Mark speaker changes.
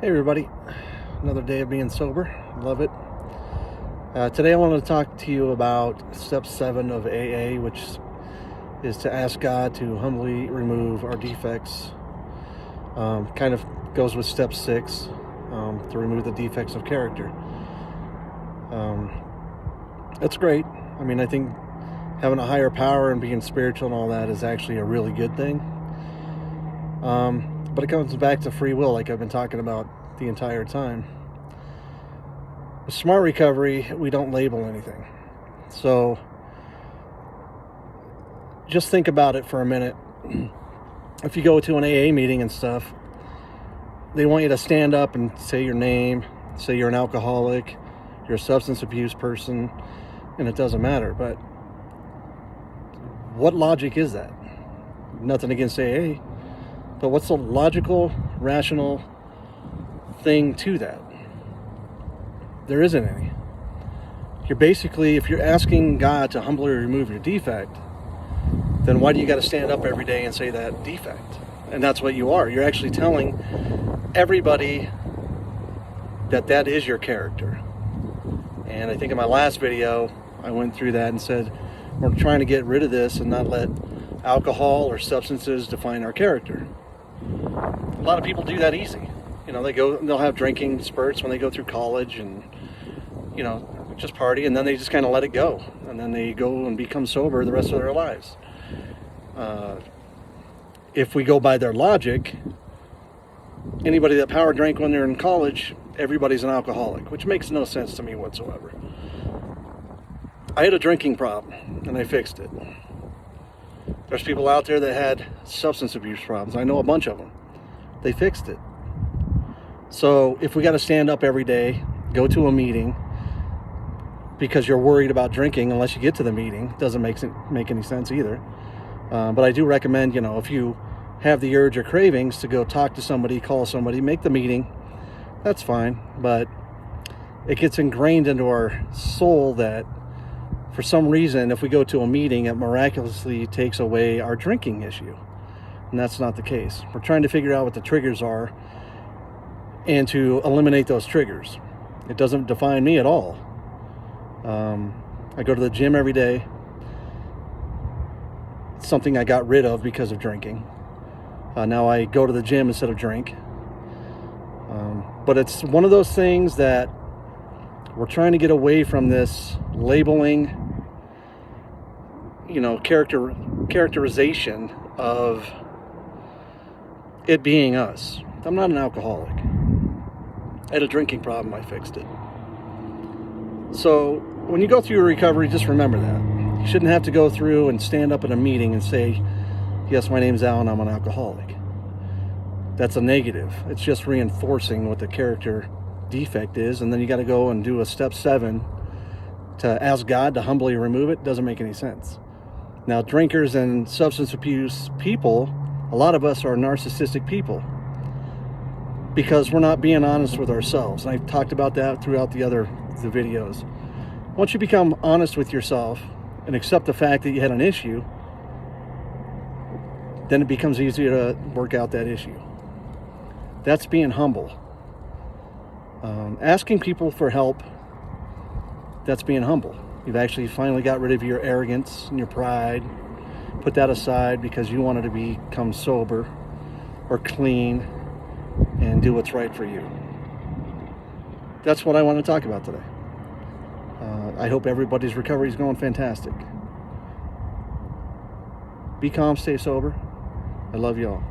Speaker 1: Hey everybody, another day of being sober. Love it. Today I wanted to talk to you about step 7 of AA, which is to ask God to humbly remove our defects. Kind of goes with step 6, to remove the defects of character. That's great. I mean, I think having a higher power and being spiritual and all that is actually a really good thing. But it comes back to free will, like I've been talking about the entire time. With smart recovery, we don't label anything. So just think about it for a minute. If you go to an AA meeting and stuff, they want you to stand up and say your name, say you're an alcoholic, you're a substance abuse person, and it doesn't matter. But what logic is that? Nothing against AA. But what's the logical, rational thing to that? There isn't any. If you're asking God to humbly remove your defect, then why do you got to stand up every day and say that defect? And that's what you are. You're actually telling everybody that is your character. And I think in my last video, I went through that and said, we're trying to get rid of this and not let alcohol or substances define our character. A lot of people do that easy. They'll have drinking spurts when they go through college and, just party, and then they just kind of let it go. And then they go and become sober the rest of their lives. If we go by their logic, anybody that power drank when they're in college, everybody's an alcoholic, which makes no sense to me whatsoever. I had a drinking problem, and I fixed it. There's people out there that had substance abuse problems. I know a bunch of them. They fixed it. So if we got to stand up every day, go to a meeting because you're worried about drinking, unless you get to the meeting, doesn't make any sense either. But I do recommend, if you have the urge or cravings to go talk to somebody, call somebody, make the meeting, that's fine. But it gets ingrained into our soul that for some reason, if we go to a meeting, it miraculously takes away our drinking issue. And that's not the case. We're trying to figure out what the triggers are and to eliminate those triggers. It doesn't define me at all. I go to the gym every day. It's something I got rid of because of drinking. Now I go to the gym instead of drink. But it's one of those things that we're trying to get away from this labeling, characterization of it being us. I'm not an alcoholic. I had a drinking problem, I fixed it. So when you go through your recovery, just remember that. You shouldn't have to go through and stand up at a meeting and say, yes, my name's Alan, I'm an alcoholic. That's a negative. It's just reinforcing what the character defect is, and then you got to go and do a step 7 to ask God to humbly remove it. Doesn't make any sense. Now, drinkers and substance abuse people, a lot of us are narcissistic people because we're not being honest with ourselves. And I've talked about that throughout the videos. Once you become honest with yourself and accept the fact that you had an issue, then it becomes easier to work out that issue. That's being humble. Asking people for help, that's being humble. You've actually finally got rid of your arrogance and your pride. Put that aside because you wanted to become sober or clean and do what's right for you. That's what I want to talk about today. I hope everybody's recovery is going fantastic. Be calm, stay sober. I love you all.